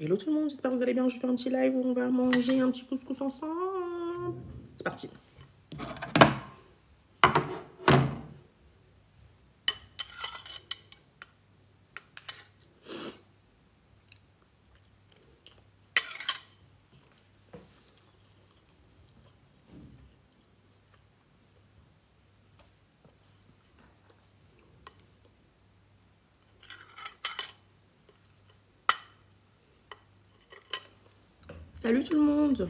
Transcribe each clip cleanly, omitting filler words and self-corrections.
Hello tout le monde, j'espère que vous allez bien. Je vais faire un petit live où on va manger un petit couscous ensemble. C'est parti. Salut tout le monde.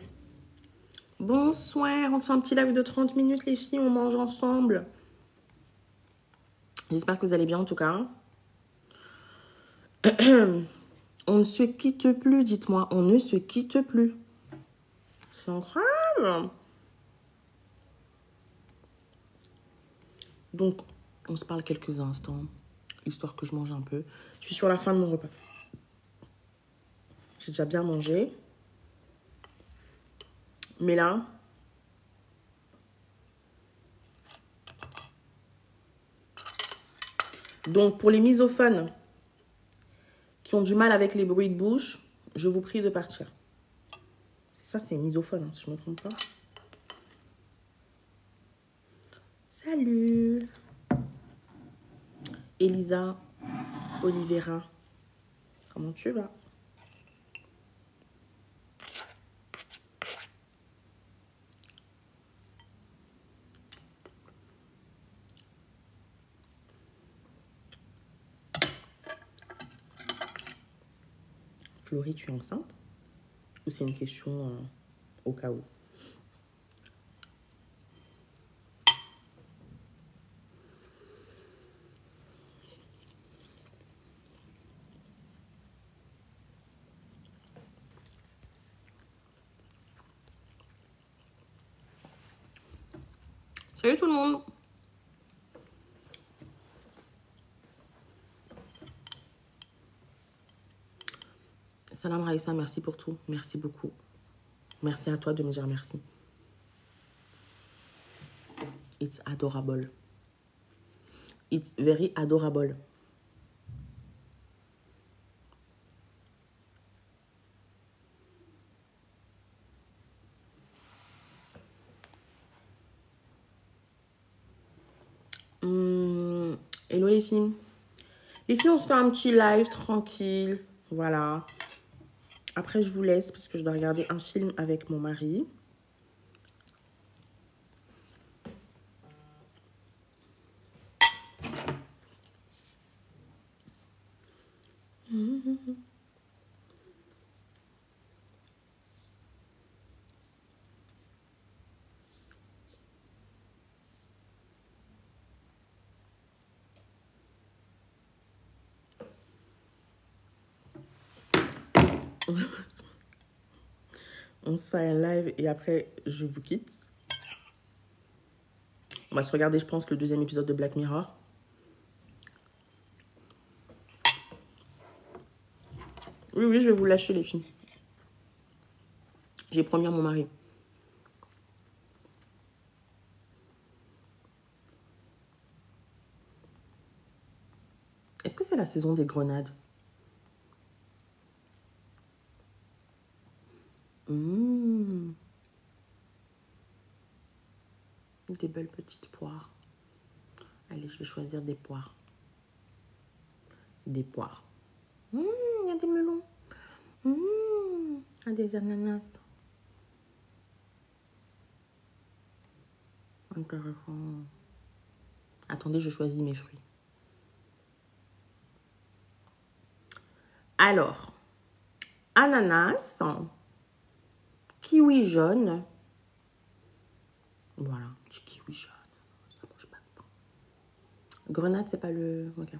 Bonsoir, on se fait un petit live de 30 minutes les filles, on mange ensemble. J'espère que vous allez bien en tout cas. On ne se quitte plus, dites-moi. On ne se quitte plus. C'est incroyable. Donc, on se parle quelques instants, histoire que je mange un peu. Je suis sur la fin de mon repas. J'ai déjà bien mangé. Mais là, donc pour les misophones qui ont du mal avec les bruits de bouche, je vous prie de partir. Ça, c'est misophone, hein, si je ne me trompe pas. Salut Elisa Oliveira, comment tu vas? Florie, tu es enceinte? Ou c'est une question au cas où? Salut tout le monde. Salam Raïssa, merci pour tout. Merci beaucoup. Merci à toi de me dire merci. It's adorable. It's very adorable. Hello les filles. Les filles, on se fait un petit live tranquille. Voilà. Après, je vous laisse parce que je dois regarder un film avec mon mari. On se fait un live et après, je vous quitte. On va se regarder, je pense, le deuxième épisode de Black Mirror. Oui, oui, je vais vous lâcher, les filles. J'ai promis à mon mari. Est-ce que c'est la saison des grenades? Des belles petites poires. Allez, je vais choisir des poires. Des poires. Il y a des melons. Il y a des ananas. Intéressant. Attendez, je choisis mes fruits. Alors, ananas, kiwi jaune. Voilà, petit kiwi jaune. Ça mange pas de pain. Grenade, c'est pas le... Ok.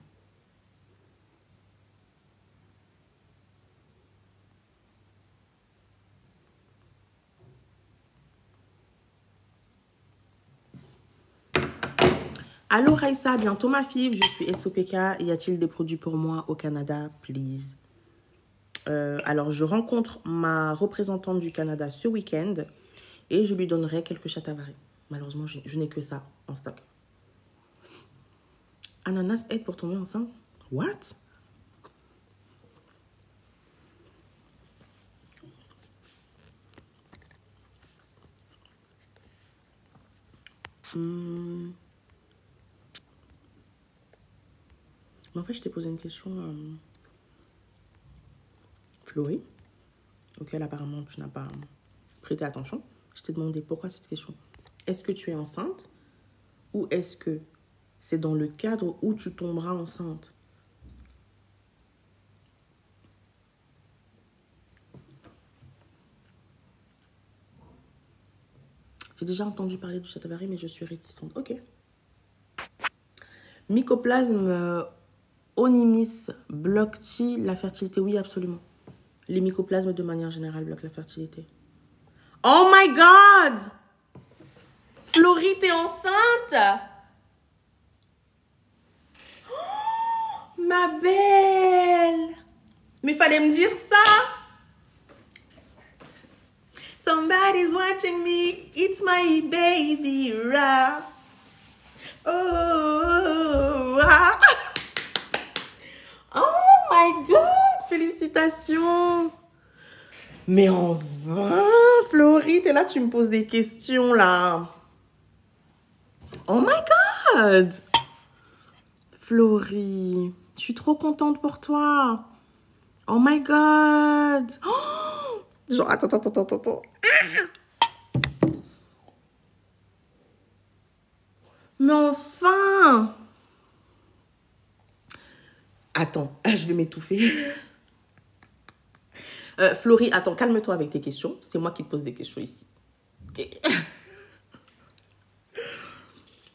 Allô Raïssa, bientôt ma fille, je suis SOPK. Y a-t-il des produits pour moi au Canada, please? Alors, je rencontre ma représentante du Canada ce week-end et je lui donnerai quelques chatavari. Malheureusement, je n'ai que ça en stock. Ananas aide pour tomber enceinte? What? Mais en fait, je t'ai posé une question, Chloé, auquel apparemment tu n'as pas prêté attention. Je t'ai demandé pourquoi cette question. Est-ce que tu es enceinte ou est-ce que c'est dans le cadre où tu tomberas enceinte? J'ai déjà entendu parler du Shatavari, mais je suis réticente. Ok. Mycoplasme onimis bloque-t-il la fertilité? Oui, absolument. Les mycoplasmes, de manière générale, bloquent la fertilité. Oh my God! Florie, t'es enceinte? Oh, ma belle! Mais fallait me dire ça! Somebody's watching me, it's my baby rap. Oh, ah. Oh my God! Félicitations! Mais en vain, Florie, t'es là, tu me poses des questions là. Oh my God! Florie, je suis trop contente pour toi. Oh my God! Oh! Genre, attends. Mais enfin! Attends, je vais m'étouffer. Florie, attends, calme-toi avec tes questions. C'est moi qui te pose des questions ici. Okay.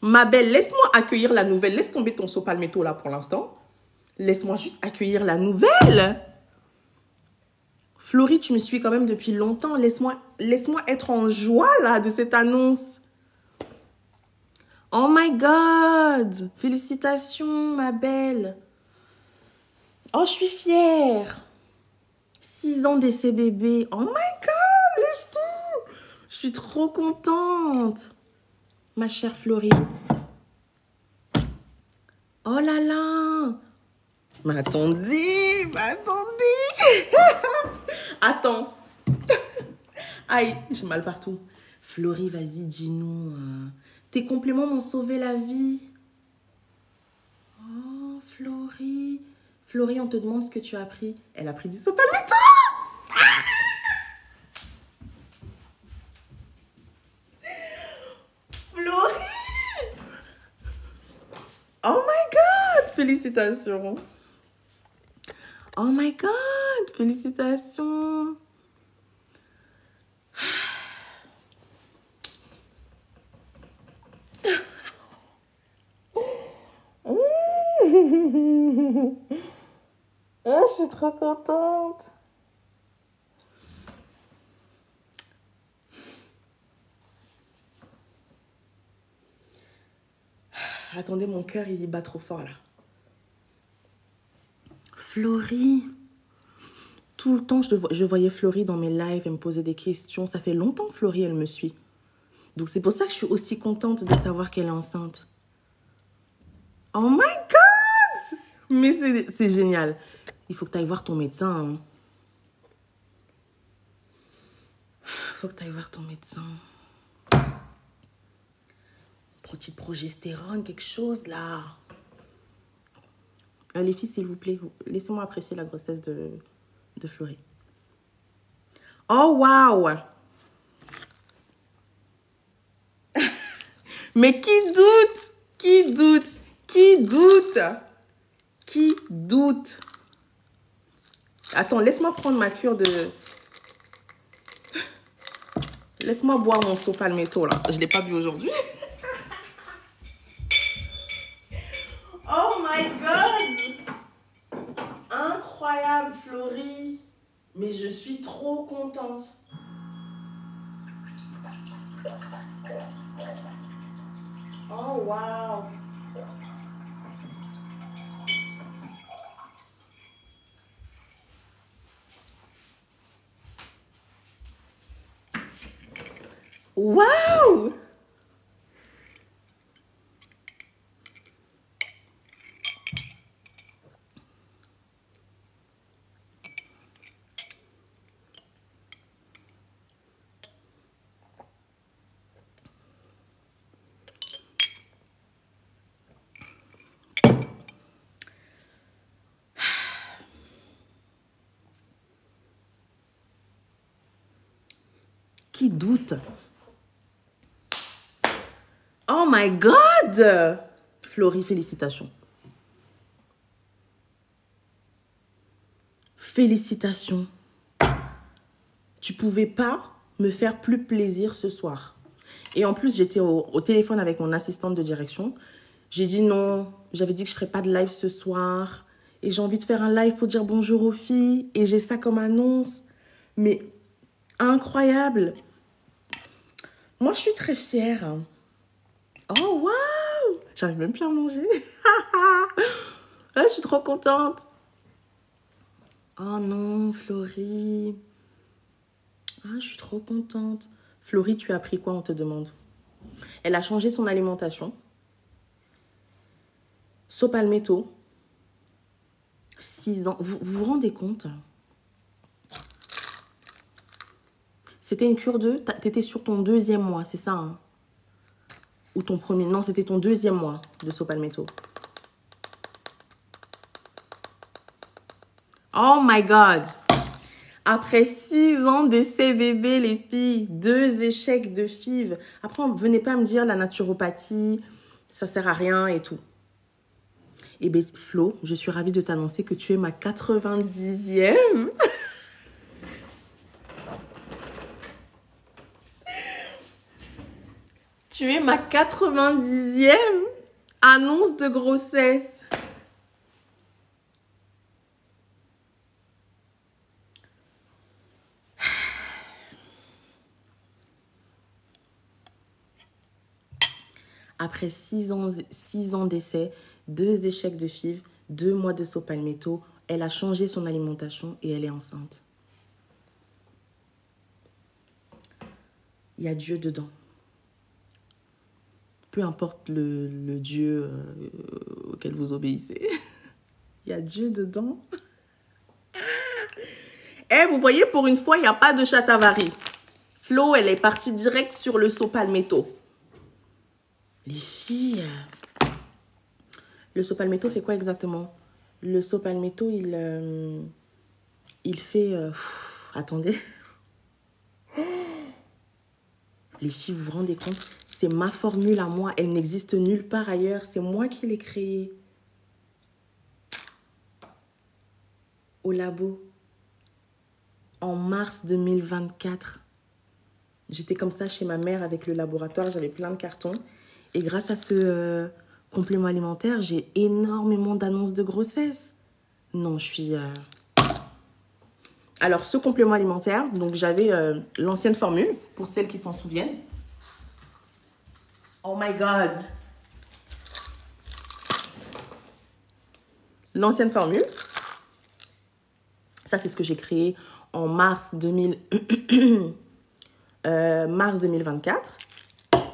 Ma belle, laisse-moi accueillir la nouvelle. Laisse tomber ton sopalmetto là pour l'instant. Laisse-moi juste accueillir la nouvelle. Florie, tu me suis quand même depuis longtemps. Laisse-moi être en joie là de cette annonce. Oh my God! Félicitations, ma belle. Oh, je suis fière. 6 ans d'essai bébé. Oh my God, les filles! Je suis trop contente. Ma chère Florie. Oh là là! M'attendez! Attends. Aïe, j'ai mal partout. Florie, vas-y, dis-nous. Tes compléments m'ont sauvé la vie. Oh, Florie. Florie, on te demande ce que tu as pris. Elle a pris du sopalmetto. Florie! Oh my God! Félicitations. Oh my God! Félicitations. Oh, je suis trop contente. Attendez, mon cœur, il bat trop fort là. Florie. Tout le temps, je voyais Florie dans mes lives, elle me posait des questions. Ça fait longtemps que Florie, elle me suit. Donc c'est pour ça que je suis aussi contente de savoir qu'elle est enceinte. Oh my God! Mais c'est génial. Il faut que tu ailles voir ton médecin. Hein. Faut que tu ailles voir ton médecin. Petite progestérone, quelque chose là. Les filles, s'il vous plaît, laissez-moi apprécier la grossesse de Florie. Oh, waouh! Mais qui doute? Qui doute? Qui doute? Qui doute? Attends, laisse-moi prendre ma cure de... Laisse-moi boire mon sopalmetto, là. Je ne l'ai pas bu aujourd'hui. Oh my God! Incroyable, Florie. Mais je suis trop contente. Oh, wow! Wow! Qui doute? Oh my God! Florie, félicitations. Félicitations. Tu pouvais pas me faire plus plaisir ce soir. Et en plus, j'étais au téléphone avec mon assistante de direction. J'ai dit non. J'avais dit que je ferais pas de live ce soir. Et j'ai envie de faire un live pour dire bonjour aux filles. Et j'ai ça comme annonce. Mais incroyable. Moi, je suis très fière. Oh, waouh! J'arrive même plus à manger. Ah, je suis trop contente. Oh non, Florie. Ah, je suis trop contente. Florie, tu as pris quoi, on te demande? Elle a changé son alimentation. Sopalmetto. 6 ans. Vous vous rendez compte? C'était une cure de... T'étais sur ton 2e mois, c'est ça, hein? Ou ton premier... Non, c'était ton 2e mois de Sopalmetto. Oh my God! Après 6 ans d'essai bébé, les filles, 2 échecs de FIV. Après, venez pas me dire la naturopathie, ça sert à rien et tout. Eh bien, Flo, je suis ravie de t'annoncer que tu es ma 90e. Tu es ma 90e annonce de grossesse. Après 6 ans d'essai, 2 échecs de FIV, 2 mois de Sopalmetto, elle a changé son alimentation et elle est enceinte. Il y a Dieu dedans. Peu importe le Dieu auquel vous obéissez. Il y a Dieu dedans. Eh, vous voyez, pour une fois, il n'y a pas de Chatavari. Flo, elle est partie direct sur le Sopalmetto. Les filles... Le Sopalmetto fait quoi exactement? Le Sopalmetto, il fait... attendez. Les filles, vous vous rendez compte? C'est ma formule à moi. Elle n'existe nulle part ailleurs. C'est moi qui l'ai créée. Au labo. En mars 2024. J'étais comme ça chez ma mère avec le laboratoire. J'avais plein de cartons. Et grâce à ce complément alimentaire, j'ai énormément d'annonces de grossesse. Non, je suis... Alors, ce complément alimentaire, donc j'avais l'ancienne formule, pour celles qui s'en souviennent. Oh my God! L'ancienne formule. Ça, c'est ce que j'ai créé en mars 2024.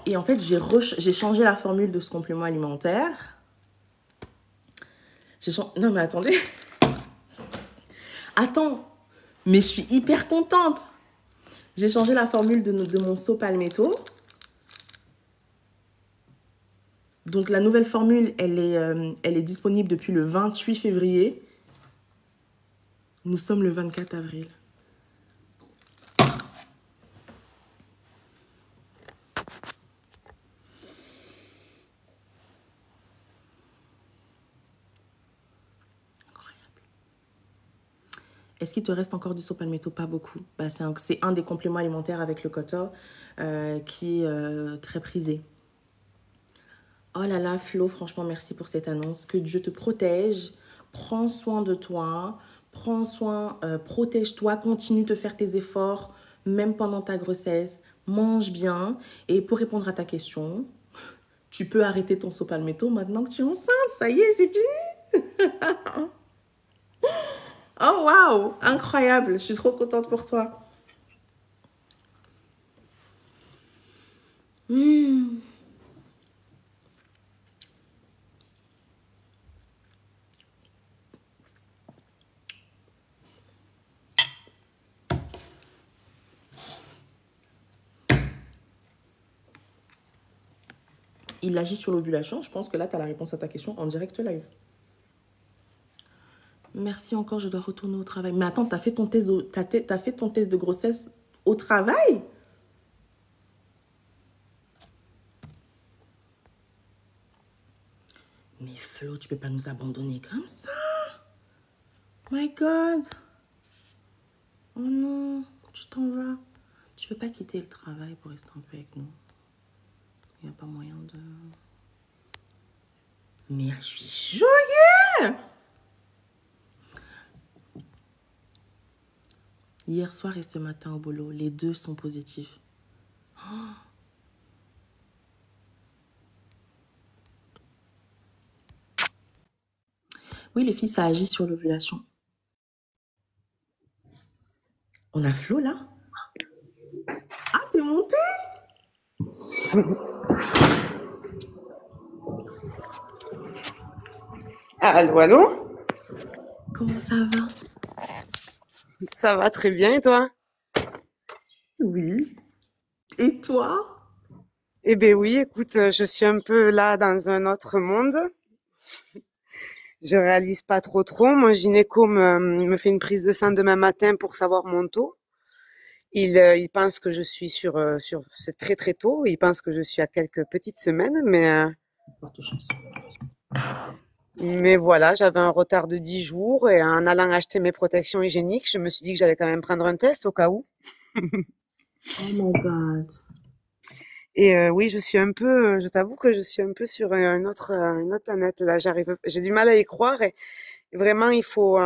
Et en fait, j'ai changé la formule de ce complément alimentaire. Non, mais attendez. Attends. Mais je suis hyper contente. J'ai changé la formule de mon Sopalmetto. Donc, la nouvelle formule, elle est disponible depuis le 28 février. Nous sommes le 24 avril. Est-ce qu'il te reste encore du Sopalmetto? Pas beaucoup. Bah, c'est un des compléments alimentaires avec le Kotor qui est très prisé. Oh là là, Flo, franchement, merci pour cette annonce. Que Dieu te protège. Prends soin de toi. Prends soin, protège-toi. Continue de faire tes efforts, même pendant ta grossesse. Mange bien. Et pour répondre à ta question, tu peux arrêter ton Sopalmetto maintenant que tu es enceinte. Ça y est, c'est fini. Oh, waouh, incroyable. Je suis trop contente pour toi. Il agit sur l'ovulation. Je pense que là, tu as la réponse à ta question en direct live. Merci encore, je dois retourner au travail. Mais attends, t'as fait ton test de grossesse au travail? Flo, tu peux pas nous abandonner comme ça. My God. Oh non, tu t'en vas. Tu veux pas quitter le travail pour rester un peu avec nous? Il n'y a pas moyen de... Mais je suis choquée. Hier soir et ce matin au boulot, les deux sont positifs. Oh. Oui, les filles, ça agit sur l'ovulation. On a Flo là? Ah, t'es montée? Allô, allô? Comment ça va? Ça va très bien et toi? Oui. Et toi? Eh ben oui, écoute, je suis un peu là dans un autre monde. Je réalise pas trop. Mon gynéco me fait une prise de sang demain matin pour savoir mon taux. Il pense que je suis c'est très tôt. Il pense que je suis à quelques petites semaines, Porte chance. mais voilà, j'avais un retard de 10 jours et en allant acheter mes protections hygiéniques, je me suis dit que j'allais quand même prendre un test au cas où. Oh my God. Et oui, je t'avoue que je suis un peu sur une autre planète là. J'ai du mal à y croire et vraiment il faut,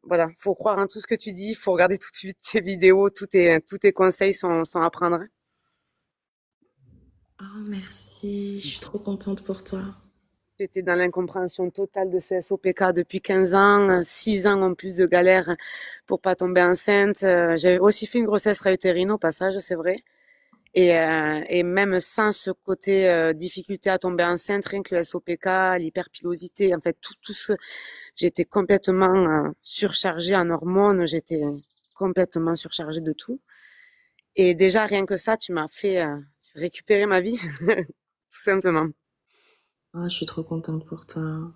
voilà, faut croire en tout ce que tu dis, il faut regarder tout de suite tes vidéos, tous tes conseils sont à prendre. Oh, merci. Je suis trop contente pour toi. J'étais dans l'incompréhension totale de ce SOPK depuis 15 ans, 6 ans en plus de galère pour pas tomber enceinte. J'ai aussi fait une grossesse réutérine au passage, c'est vrai. Et même sans ce côté difficulté à tomber enceinte, rien que le SOPK, l'hyperpilosité, en fait j'étais complètement surchargée en hormones, j'étais complètement surchargée de tout. Et déjà rien que ça, tu m'as fait récupérer ma vie, tout simplement. Oh, je suis trop contente pour toi.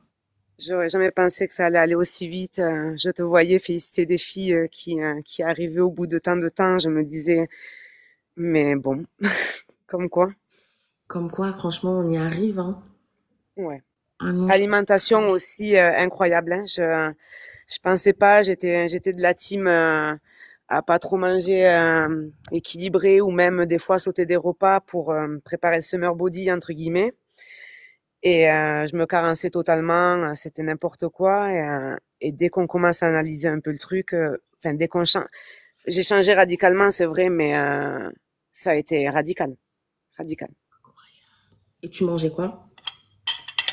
J'aurais jamais pensé que ça allait aller aussi vite. Je te voyais féliciter des filles qui arrivaient au bout de tant de temps. Je me disais, mais bon, comme quoi. Comme quoi, franchement, on y arrive, hein. Ouais. Ah non, Alimentation aussi incroyable. Hein. Je pensais pas. J'étais de la team à pas trop manger équilibré ou même des fois sauter des repas pour préparer le summer body entre guillemets. Et je me carençais totalement. C'était n'importe quoi. Et dès qu'on commence à analyser un peu le truc, enfin dès qu'on change, j'ai changé radicalement, c'est vrai, mais ça a été radical, radical. et tu mangeais quoi?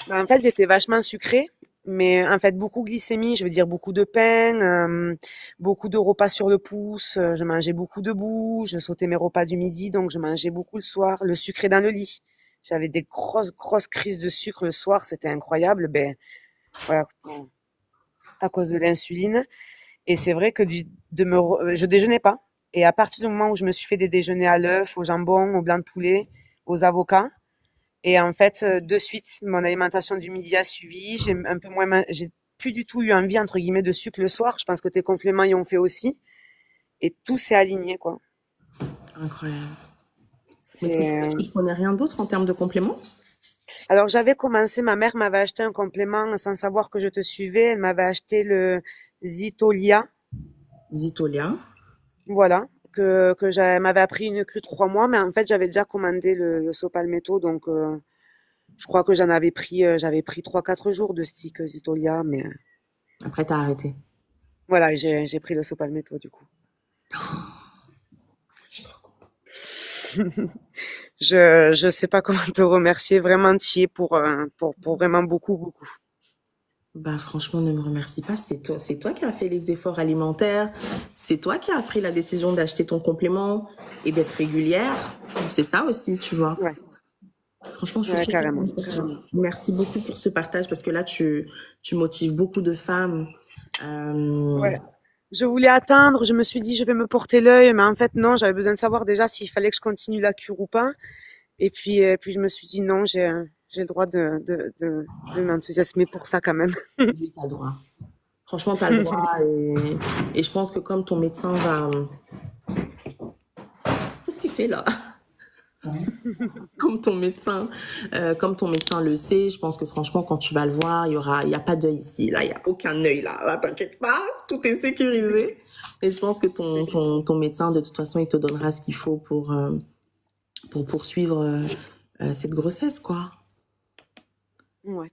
Ben, en fait, j'étais vachement sucrée, mais en fait, beaucoup glycémie, je veux dire beaucoup de pain, beaucoup de repas sur le pouce, je mangeais beaucoup debout, je sautais mes repas du midi, donc je mangeais beaucoup le soir, le sucré dans le lit. J'avais des grosses crises de sucre le soir, c'était incroyable, ben, voilà, à cause de l'insuline. Et c'est vrai que je déjeunais pas. Et à partir du moment où je me suis fait des déjeuners à l'œuf, au jambon, au blanc de poulet, aux avocats, et en fait, de suite, mon alimentation du midi a suivi. J'ai plus du tout eu envie, entre guillemets, de sucre le soir. Je pense que tes compléments y ont fait aussi. Et tout s'est aligné, quoi. Incroyable. Mais C'est, tu prenais rien d'autre en termes de compléments? alors, j'avais commencé, ma mère m'avait acheté un complément sans savoir que je te suivais. Elle m'avait acheté le Zitolia. Zitolia. Voilà. M'avait appris une cure 3 mois, mais en fait, j'avais déjà commandé le Sopalmetto, donc, je crois que j'avais pris 3, 4 jours de stick Zitolia, mais, Après, t'as arrêté. voilà, j'ai pris le Sopalmetto, du coup. Je sais pas comment te remercier, vraiment t'y es pour vraiment beaucoup. Bah, franchement, ne me remercie pas. C'est toi qui as fait les efforts alimentaires. C'est toi qui as pris la décision d'acheter ton complément et d'être régulière. C'est ça aussi, tu vois. Ouais, Franchement, je suis ouais, très carrément, contente pour toi. carrément. Merci beaucoup pour ce partage parce que là, tu motives beaucoup de femmes. Euh, Ouais. Je voulais attendre, je me suis dit je vais me porter l'œil, mais en fait non, j'avais besoin de savoir déjà s'il fallait que je continue la cure ou pas. Et puis je me suis dit non, j'ai le droit de m'enthousiasmer pour ça quand même. oui, t'as le droit. Franchement, t'as le droit. Et je pense que comme ton médecin va... Qu'est-ce qu'il fait là? Comme ton médecin le sait, je pense que franchement, quand tu vas le voir, il y a pas d'œil ici. Là, il y a aucun œil là. Là, t'inquiète pas, tout est sécurisé. Et je pense que ton médecin, de toute façon, il te donnera ce qu'il faut pour poursuivre cette grossesse, quoi. Ouais,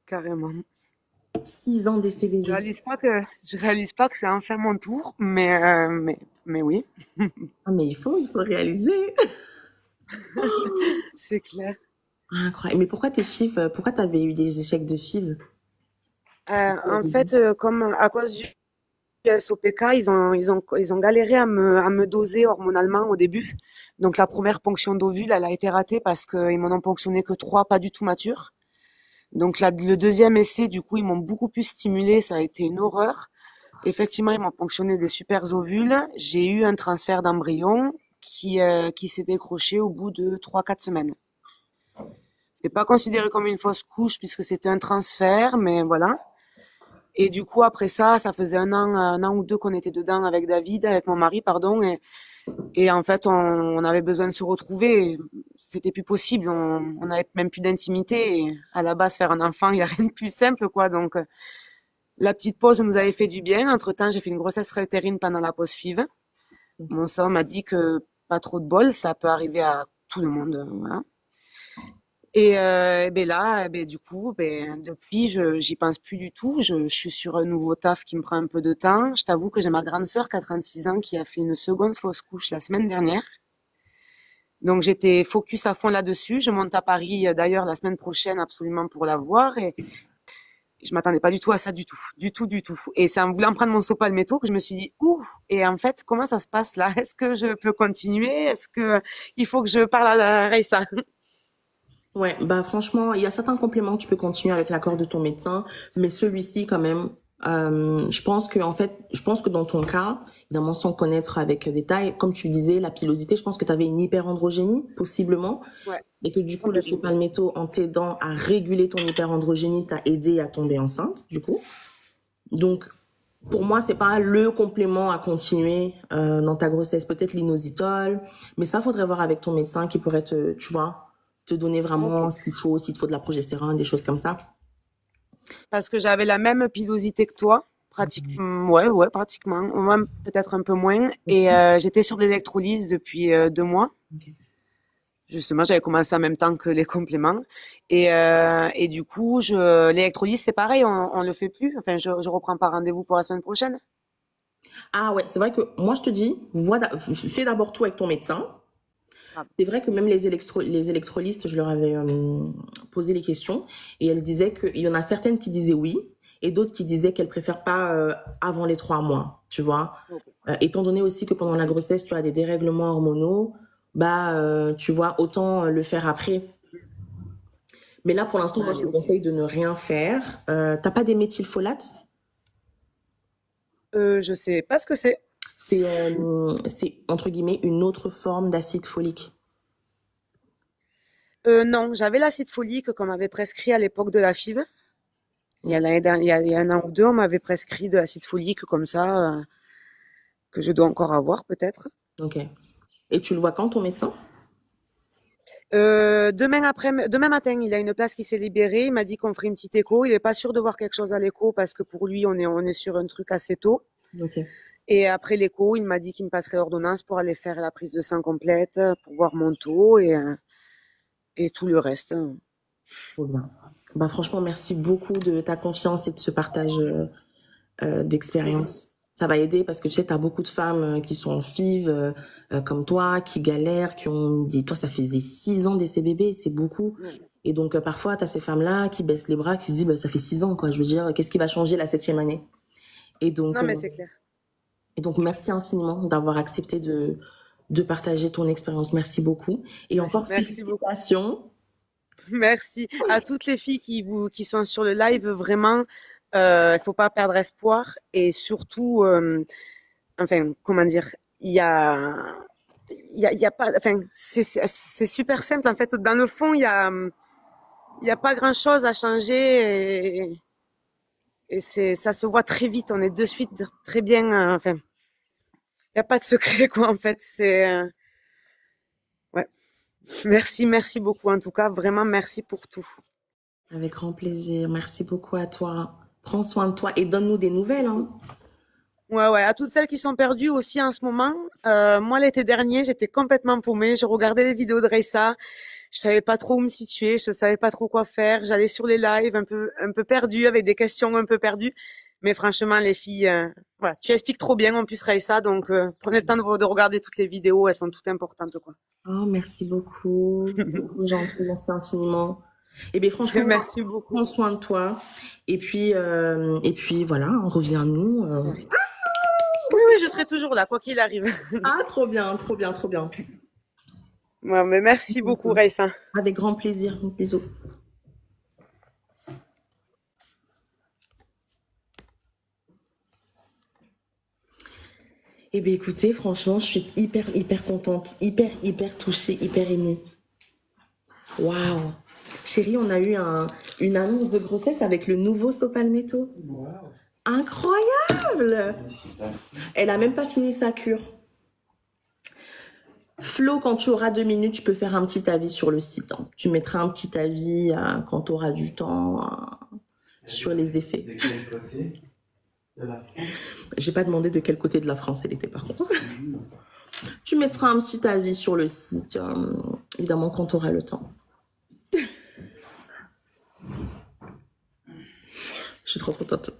carrément. 6 ans d'essai bébé. Je réalise pas que c'est enfin mon tour, mais oui, Ah, mais il faut le réaliser. c'est clair. Incroyable. Mais pourquoi tes FIV, pourquoi t'avais eu des échecs de FIV? C'était quoi au En début? fait, comme à cause du SOPK, ils ont galéré à me doser hormonalement au début. Donc la première ponction d'ovule, elle a été ratée parce qu'ils m'en ont ponctionné que trois, pas du tout matures. Donc le deuxième essai, du coup, ils m'ont beaucoup plus stimulé, ça a été une horreur. Effectivement, ils m'ont ponctionné des super ovules. J'ai eu un transfert d'embryon qui s'est décroché au bout de 3, 4 semaines. C'est pas considéré comme une fausse couche puisque c'était un transfert, mais voilà. Et du coup, après ça, ça faisait un an ou deux qu'on était dedans avec David, avec mon mari, pardon, et en fait, on avait besoin de se retrouver. C'était plus possible. On avait même plus d'intimité. Et à la base, faire un enfant, il y a rien de plus simple, quoi. Donc, la petite pause nous avait fait du bien. Entre-temps, j'ai fait une grossesse utérine pendant la pause FIV. Mon sang m'a dit que pas trop de bol, ça peut arriver à tout le monde, voilà. Et ben là, du coup, depuis, j'y pense plus du tout. Je suis sur un nouveau taf qui me prend un peu de temps. Je t'avoue que j'ai ma grande sœur qui a 36 ans qui a fait une seconde fausse couche la semaine dernière. Donc j'étais focus à fond là-dessus. Je monte à Paris d'ailleurs la semaine prochaine absolument pour la voir et je m'attendais pas du tout à ça du tout, du tout, du tout. Et c'est en voulant prendre mon sopalméto que je me suis dit ouh. Et en fait, comment ça se passe là? Est-ce que je peux continuer? Est-ce que il faut que je parle à Raissa? Ouais, bah franchement, il y a certains compléments que tu peux continuer avec l'accord de ton médecin, mais celui-ci quand même, je pense que dans ton cas, évidemment sans connaître avec détail, comme tu disais, la pilosité, je pense que tu avais une hyperandrogénie possiblement, Ouais, et que du coup le complètement. sopalméto en t'aidant à réguler ton hyperandrogénie t'a aidé à tomber enceinte, du coup. Donc pour moi, c'est pas le complément à continuer dans ta grossesse. Peut-être l'inositol, mais ça, faudrait voir avec ton médecin qui pourrait tu vois, te donner Ok. vraiment ce qu'il faut, s'il te faut de la progestérone, des choses comme ça. Parce que j'avais la même pilosité que toi, pratiquement, ouais, pratiquement, même peut-être un peu moins. Et j'étais sur de l'électrolyse depuis 2 mois. Ok. Justement, j'avais commencé en même temps que les compléments. Et du coup, l'électrolyse, c'est pareil, on le fait plus. Enfin, je reprends pas rendez-vous pour la semaine prochaine. Ah ouais, c'est vrai que moi, je te dis, fais d'abord tout avec ton médecin. Ah, C'est vrai que même les électrolystes, je leur avais posé les questions et elles disaient qu'il y en a certaines qui disaient oui et d'autres qui disaient qu'elles préfèrent pas avant les 3 mois, tu vois. ok. Étant donné aussi que pendant la grossesse, tu as des dérèglements hormonaux, bah, tu vois, autant le faire après. Mais là, pour l'instant, moi, je Allez, te ok. conseille de ne rien faire. T'as pas des méthylfolates? Je sais pas ce que c'est. C'est, entre guillemets, une autre forme d'acide folique. Non, j'avais l'acide folique qu'on m'avait prescrit à l'époque de la FIV. Il y a un an ou deux, on m'avait prescrit de l'acide folique comme ça, que je dois encore avoir peut-être. Ok. Et tu le vois quand, ton médecin? Demain matin, il a une place qui s'est libérée. Il m'a dit qu'on ferait une petite écho. Il est pas sûr de voir quelque chose à l'écho parce que pour lui, on est sur un truc assez tôt. Ok. Et après l'écho, il m'a dit qu'il me passerait ordonnance pour aller faire la prise de sang complète, pour voir mon taux et tout le reste. Trop bien. Bah, franchement, merci beaucoup de ta confiance et de ce partage d'expérience. Ça va aider parce que tu sais, tu as beaucoup de femmes qui sont en FIV, comme toi, qui galèrent, qui ont dit, toi, ça faisait 6 ans d'essai bébé, c'est beaucoup. Ouais. Et donc, parfois, tu as ces femmes-là qui baissent les bras, qui se disent, bah, ça fait 6 ans, quoi. Je veux dire, qu'est-ce qui va changer la 7e année? Et donc, Non, mais euh, c'est clair. et donc, merci infiniment d'avoir accepté de partager ton expérience. Merci beaucoup. Et Ouais, encore merci beaucoup. félicitations. Merci à toutes les filles qui sont sur le live. Vraiment, il faut pas perdre espoir et surtout, enfin, comment dire, il y a pas, enfin, c'est super simple en fait. Dans le fond, il y a pas grand-chose à changer et ça se voit très vite. On est de suite très bien. Enfin, il y a pas de secret quoi en fait. Ouais. Merci beaucoup. En tout cas, vraiment, merci pour tout. Avec grand plaisir. Merci beaucoup à toi. Prends soin de toi et donne-nous des nouvelles, hein. Ouais. À toutes celles qui sont perdues aussi en ce moment. Moi, l'été dernier, j'étais complètement paumée. Je regardais les vidéos de Reissa. Je savais pas trop où me situer. Je savais pas trop quoi faire. J'allais sur les lives un peu perdue, avec des questions un peu perdues. Mais franchement, les filles, voilà, tu expliques trop bien en plus Reissa. Donc, prenez le temps de regarder toutes les vidéos. Elles sont toutes importantes, quoi. Oh, merci beaucoup. C'est trop gentil. Merci infiniment. Eh bien, franchement, Merci prends beaucoup. soin de toi. Et puis voilà, reviens-nous. Oui, je serai toujours là, quoi qu'il arrive. Ah, trop bien, trop bien, trop bien. Ouais, mais merci beaucoup, Reissa. Avec grand plaisir. Bisous. Eh bien, écoutez, franchement, je suis hyper contente, hyper touchée, hyper émue. Waouh! Chérie, on a eu une annonce de grossesse avec le nouveau Sopalmetto. Wow. Incroyable! Elle a même pas fini sa cure. Flo, quand tu auras 2 minutes, tu peux faire un petit avis sur le site, hein. Tu mettras un petit avis quand tu auras du temps sur les effets. De quel côté de la France? J'ai pas demandé de quel côté de la France elle était par contre. Tu mettras un petit avis sur le site, évidemment quand tu auras le temps. Je suis trop contente.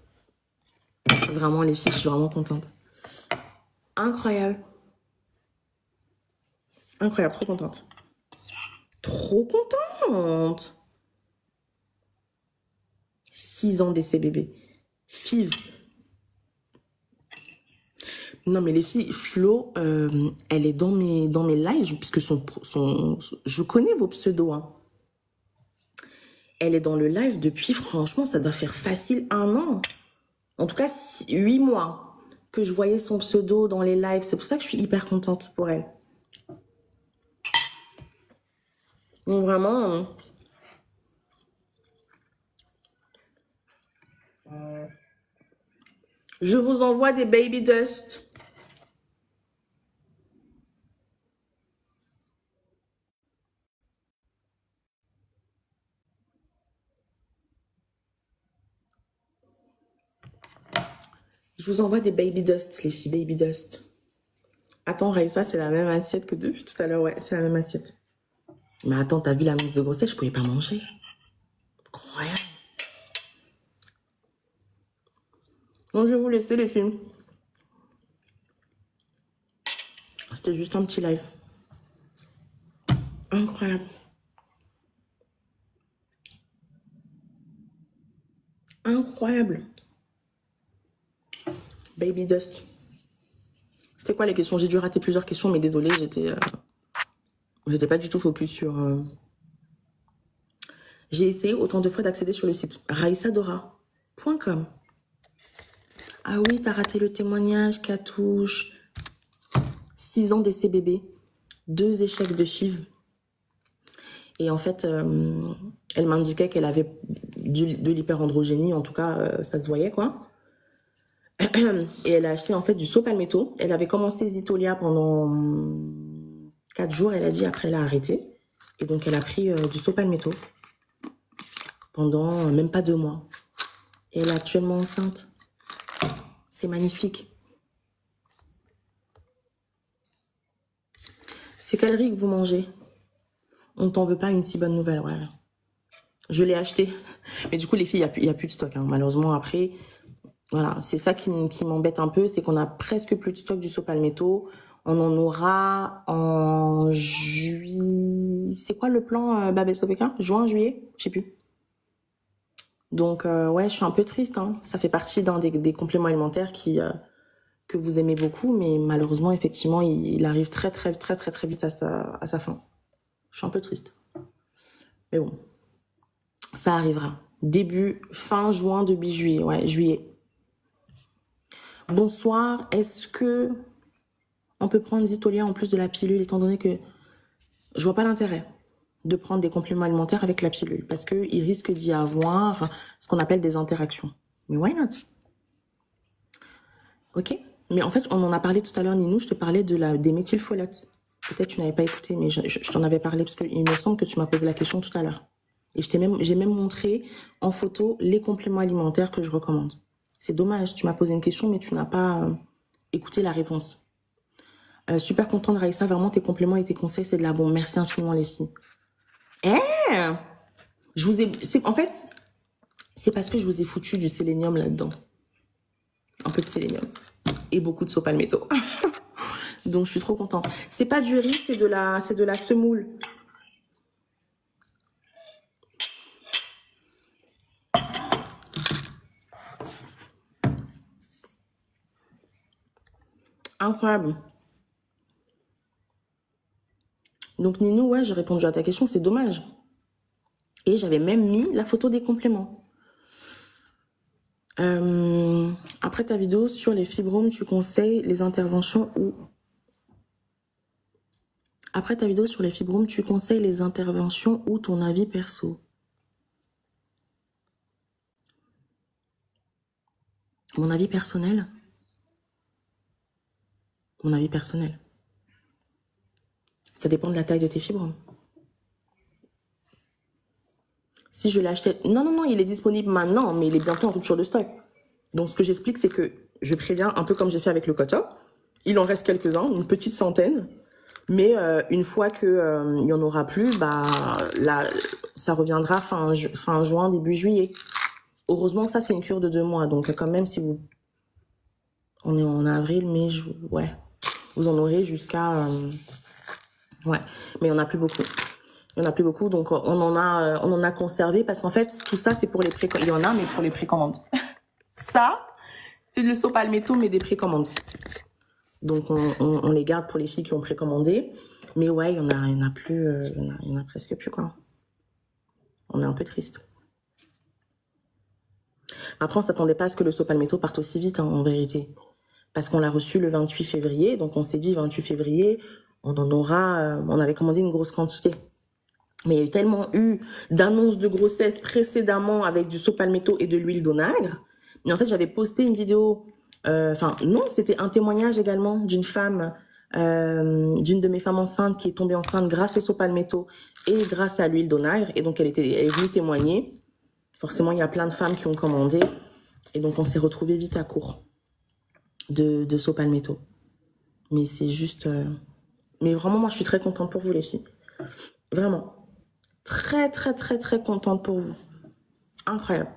Vraiment les filles, je suis vraiment contente. Incroyable. Incroyable, trop contente. Trop contente. 6 ans d'essai bébé. FIV. Non mais les filles, Flo, elle est dans mes lives, puisque je connais vos pseudos, hein. Elle est dans le live depuis, franchement, ça doit faire facile 1 an. En tout cas, 8 mois que je voyais son pseudo dans les lives. C'est pour ça que je suis hyper contente pour elle. Donc vraiment... je vous envoie des baby dust. Je vous envoie des baby dust, les filles, baby dust. Attends, Raïssa, c'est la même assiette que depuis tout à l'heure. Ouais, c'est la même assiette. Mais attends, t'as vu l'annonce de grossesse, je pouvais pas manger. Incroyable. Donc, je vais vous laisser, les filles. C'était juste un petit live. Incroyable. Incroyable. Baby dust. C'était quoi les questions? J'ai dû rater plusieurs questions, mais désolée, j'étais pas du tout focus sur... J'ai essayé autant de fois d'accéder sur le site raissadora.com. Ah oui, t'as raté le témoignage, Catouche. 6 ans d'essai bébé. 2 échecs de FIV. Et en fait, elle m'indiquait qu'elle avait de l'hyperandrogénie. En tout cas, ça se voyait, quoi. Et elle a acheté, en fait, du Sopalmetto. Elle avait commencé Zitolia pendant 4 jours. Elle a dit, après, elle a arrêté. Et donc, elle a pris du Sopalmetto pendant même pas 2 mois. Et elle est actuellement enceinte. C'est magnifique. C'est quel riz que vous mangez? On t'en veut pas une si bonne nouvelle, ouais. Je l'ai acheté. Mais du coup, les filles, il n'y a plus de stock, hein. Malheureusement, après, voilà. C'est ça qui m'embête un peu, c'est qu'on a presque plus de stock du Sopalmetto. On en aura en juillet. C'est quoi le plan, Babel Sopeka? Juin, juillet? Je sais plus. Donc, ouais, je suis un peu triste, hein. Ça fait partie d'un des compléments alimentaires que vous aimez beaucoup, mais malheureusement, effectivement, il arrive très vite à sa fin. Je suis un peu triste. Mais bon, ça arrivera. Fin juin, début juillet. Ouais, juillet. Bonsoir. Est-ce que on peut prendre Zitolia en plus de la pilule, étant donné que je vois pas l'intérêt de prendre des compléments alimentaires avec la pilule, parce qu'il risque d'y avoir ce qu'on appelle des interactions. Mais why not? Ok. Mais en fait, on en a parlé tout à l'heure, Ninou, je te parlais des méthylfolates. Peut-être tu n'avais pas écouté, mais je t'en avais parlé parce qu'il me semble que tu m'as posé la question tout à l'heure. Et j'ai même montré en photo les compléments alimentaires que je recommande. C'est dommage, tu m'as posé une question, mais tu n'as pas écouté la réponse. Super contente, Raïssa, vraiment tes compléments et tes conseils, c'est de la bombe. Merci infiniment, les filles. En fait, c'est parce que je vous ai foutu du sélénium là-dedans. Un peu de sélénium. Et beaucoup de sopalmétaux. Donc, je suis trop contente. C'est pas du riz, c'est de la semoule. Incroyable. Donc, Nino, ouais, j'ai répondu à ta question, c'est dommage. Et j'avais même mis la photo des compléments. Après ta vidéo sur les fibromes, tu conseilles les interventions où? Après ta vidéo sur les fibromes, tu conseilles les interventions ou ton avis perso? Mon avis personnel? Mon avis personnel. Ça dépend de la taille de tes fibromes. Si je l'achetais... Non, il est disponible maintenant, mais il est bientôt en rupture de stock. Donc, ce que j'explique, c'est que je préviens, un peu comme j'ai fait avec le Kota. Il en reste quelques-uns, une petite centaine. Mais une fois qu'il n'y en aura plus, bah, là, ça reviendra fin juin, début juillet. Heureusement que ça, c'est une cure de 2 mois. Donc, quand même, si vous... On est en avril, mai, ouais. Vous en aurez jusqu'à... Ouais, mais il n'y en a plus beaucoup. Il n'y en a plus beaucoup, donc on en a conservé parce qu'en fait, tout ça, c'est pour les précommandes. Il y en a, mais pour les précommandes. Ça, c'est le sopalmétaux, mais des précommandes. Donc, on les garde pour les filles qui ont précommandé. Mais ouais, il y en a plus, il y en a presque plus, quoi. On est un peu triste. Après, on s'attendait pas à ce que le sopalmétaux parte aussi vite, hein, en vérité. Parce qu'on l'a reçu le 28 février. Donc, on s'est dit, 28 février, on en aura... on avait commandé une grosse quantité. Mais il y a eu tellement d'annonces de grossesse précédemment avec du sopalmétaux et de l'huile d'onagre. Mais en fait, j'avais posté une vidéo... non, c'était un témoignage également d'une femme, d'une de mes femmes enceintes qui est tombée enceinte grâce au sopalmétaux et grâce à l'huile d'onagre. Et donc, elle est venue témoigner. Forcément, il y a plein de femmes qui ont commandé. Et donc, on s'est retrouvés vite à court de sopalmétaux. Mais c'est juste... Mais vraiment, moi, je suis très contente pour vous, les filles. Vraiment. Très, très, très, très contente pour vous. Incroyable.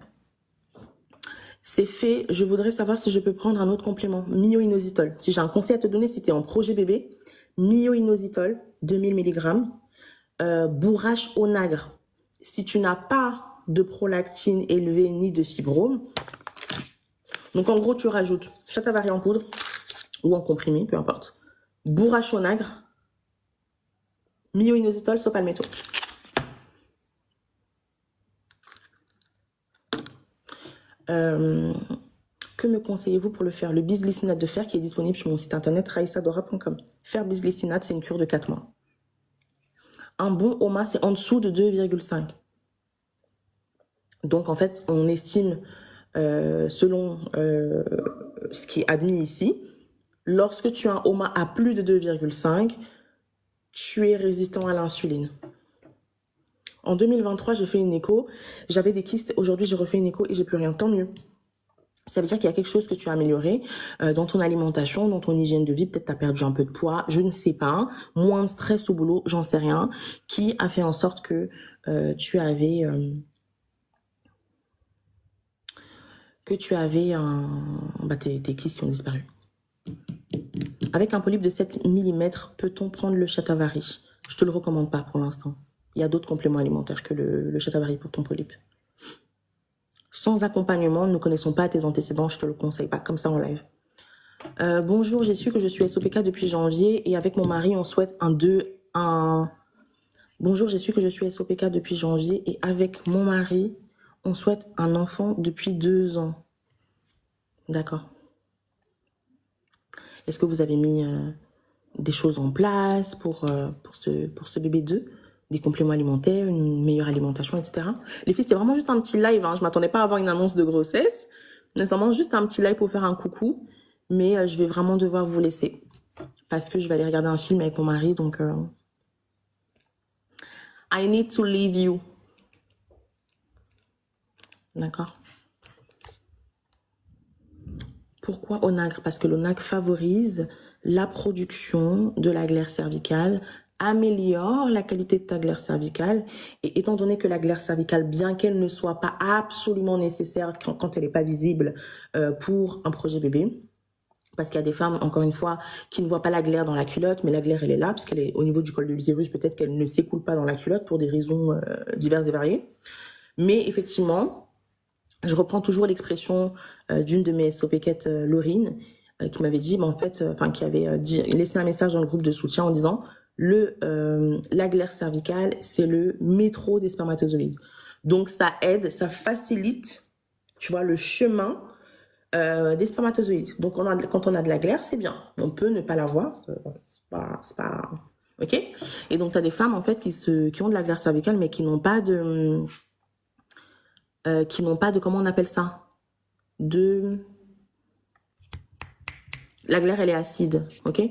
C'est fait. Je voudrais savoir si je peux prendre un autre complément. Myo-inositol. Si j'ai un conseil à te donner, si tu es en projet bébé, myo-inositol, 2000 mg, bourrache onagre. Si tu n'as pas de prolactine élevée ni de fibrome, donc en gros, tu rajoutes Shatavari en poudre ou en comprimé, peu importe. Bourrache onagre, myo-inositol, sopalmétaux. Que me conseillez-vous pour le faire? Le bisglycinate de fer qui est disponible sur mon site internet raissadora.com. Fer bisglycinate, c'est une cure de 4 mois. Un bon OMA, c'est en dessous de 2,5. Donc, en fait, on estime, selon ce qui est admis ici, lorsque tu as un OMA à plus de 2,5, tu es résistant à l'insuline. En 2023, j'ai fait une écho. J'avais des kystes. Aujourd'hui, j'ai refait une écho et j'ai plus rien. Tant mieux. Ça veut dire qu'il y a quelque chose que tu as amélioré dans ton alimentation, dans ton hygiène de vie. Peut-être tu as perdu un peu de poids, je ne sais pas. Moins de stress au boulot, j'en sais rien. Qui a fait en sorte que tu avais... tes kystes qui ont disparu. Avec un polype de 7 mm, peut-on prendre le Shatavari? Je te le recommande pas pour l'instant. Il y a d'autres compléments alimentaires que le Shatavari pour ton polype. Sans accompagnement, ne connaissons pas tes antécédents, je te le conseille pas, comme ça en live. Bonjour, j'ai su que je suis SOPK depuis janvier et avec mon mari, on souhaite Bonjour, j'ai su que je suis SOPK depuis janvier et avec mon mari, on souhaite un enfant depuis 2 ans. D'accord. Est-ce que vous avez mis des choses en place pour ce bébé 2? Des compléments alimentaires, une meilleure alimentation, etc. Les filles, c'était vraiment juste un petit live. Hein. Je m'attendais pas à avoir une annonce de grossesse. Nécessairement juste un petit live pour faire un coucou. Mais je vais vraiment devoir vous laisser. parce que je vais aller regarder un film avec mon mari, donc I need to leave you. D'accord. Pourquoi Onagre? Parce que l'Onagre favorise la production de la glaire cervicale, améliore la qualité de ta glaire cervicale. Et étant donné que la glaire cervicale, bien qu'elle ne soit pas absolument nécessaire quand elle n'est pas visible pour un projet bébé, parce qu'il y a des femmes, encore une fois, qui ne voient pas la glaire dans la culotte, mais la glaire, elle est là, parce qu'elle est au niveau du col de l'utérus, peut-être qu'elle ne s'écoule pas dans la culotte pour des raisons diverses et variées. Mais effectivement, je reprends toujours l'expression d'une de mes sopéquettes, Laurine, qui m'avait dit, en fait, qui avait laissé un message dans le groupe de soutien en disant la glaire cervicale, c'est le métro des spermatozoïdes. Donc ça aide, ça facilite, tu vois, le chemin des spermatozoïdes. Donc quand on a de la glaire, c'est bien. On peut ne pas l'avoir, c'est pas... Ok. Et donc tu as des femmes en fait qui ont de la glaire cervicale, mais qui n'ont pas de comment on appelle ça, la glaire, elle est acide, ok.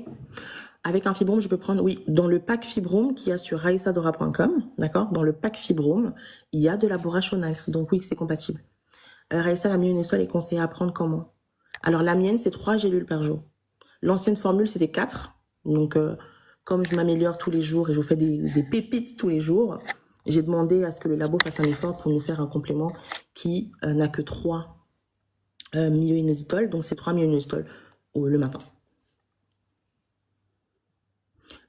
Avec un fibrome, je peux prendre, oui, dans le pack fibrome qu'il y a sur raissadora.com, d'accord, dans le pack fibrome, il y a de la bourrache Onagre, donc oui, c'est compatible. Raissa, la myoinosol est conseillée à prendre comment? Alors la mienne, c'est 3 gélules par jour. L'ancienne formule, c'était 4. Donc, comme je m'améliore tous les jours et je vous fais des pépites tous les jours, j'ai demandé à ce que le labo fasse un effort pour nous faire un complément qui n'a que 3 myoinositol. Donc, c'est 3 myoinositol le matin.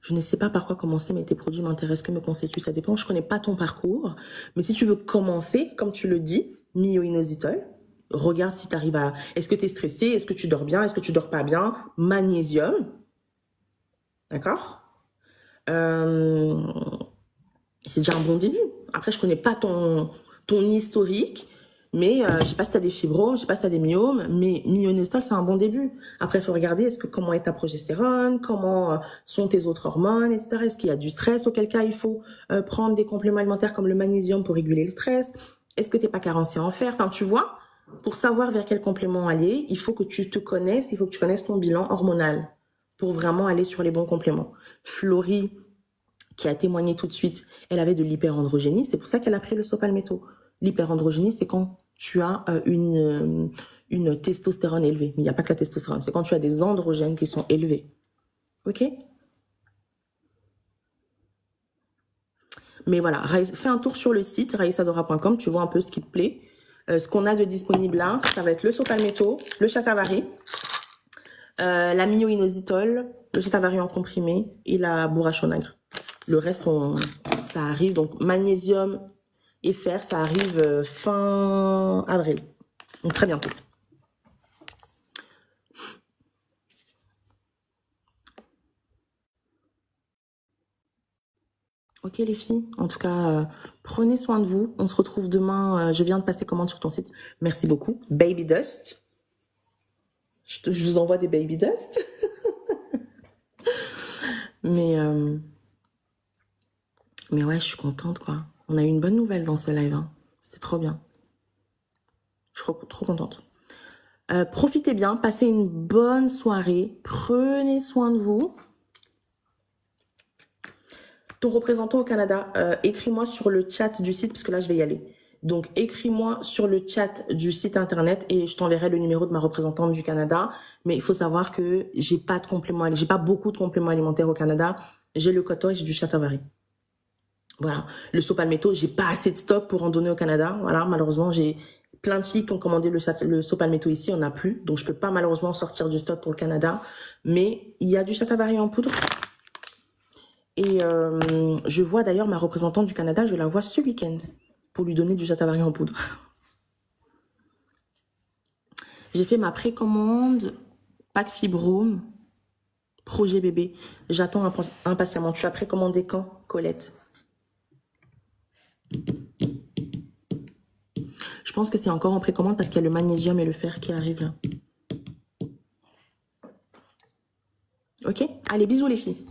Je ne sais pas par quoi commencer, mais tes produits m'intéressent. Que me conseilles-tu? Ça dépend. Je ne connais pas ton parcours. Mais si tu veux commencer, comme tu le dis, myoinositol, regarde si tu arrives à... Est-ce que tu es stressé? Est-ce que tu dors bien? Est-ce que tu dors pas bien? Magnésium. D'accord? C'est déjà un bon début. Après, je connais pas ton historique. Mais je sais pas si tu as des fibromes, je sais pas si tu as des myomes, mais myoinositol, c'est un bon début. Après, il faut regarder comment est ta progestérone, comment sont tes autres hormones, etc. Est-ce qu'il y a du stress, auquel cas il faut prendre des compléments alimentaires comme le magnésium pour réguler le stress? Est-ce que tu n'es pas carencé en fer? Enfin, tu vois, pour savoir vers quel complément aller, il faut que tu te connaisses, il faut que tu connaisses ton bilan hormonal pour vraiment aller sur les bons compléments. Florie, qui a témoigné tout de suite, elle avait de l'hyperandrogénie, c'est pour ça qu'elle a pris le Sopalmetto. L'hyperandrogénie, c'est quand tu as une testostérone élevée. Mais il n'y a pas que la testostérone, c'est quand tu as des androgènes qui sont élevés. Ok? Mais voilà, fais un tour sur le site raissadora.com, tu vois un peu ce qui te plaît. Ce qu'on a de disponible là, ça va être le Sopalmetto, le Shatavari, la myoinositol, le Shatavari en comprimé et la bourrache Onagre. Le reste, ça arrive. Donc, magnésium et fer, ça arrive fin avril. Donc, très bientôt. Ok les filles, en tout cas, prenez soin de vous. On se retrouve demain. Je viens de passer commande sur ton site. Merci beaucoup. Baby Dust. Je vous envoie des Baby Dust. Mais ouais, je suis contente, quoi. On a eu une bonne nouvelle dans ce live. Hein. C'était trop bien. Je suis trop contente. Profitez bien, passez une bonne soirée. Prenez soin de vous. Ton représentant au Canada, écris-moi sur le chat du site, parce que là, je vais y aller. Donc, écris-moi sur le chat du site internet et je t'enverrai le numéro de ma représentante du Canada. Mais il faut savoir que j'ai pas beaucoup de compléments alimentaires au Canada. J'ai le coton et j'ai du Shatavari. Voilà. Le Sopalmetto, j'ai pas assez de stock pour en donner au Canada. Voilà. Malheureusement, j'ai plein de filles qui ont commandé le Sopalmetto ici. On n'a plus. Donc, je peux pas malheureusement sortir du stock pour le Canada. Mais il y a du Shatavari en poudre. Et je vois d'ailleurs ma représentante du Canada, je la vois ce week-end pour lui donner du Shatavari en poudre. J'ai fait ma précommande, pack fibrome, projet bébé. J'attends impatiemment. Tu as précommandé quand, Colette? Je pense que c'est encore en précommande parce qu'il y a le magnésium et le fer qui arrivent là. Ok? Allez, bisous les filles.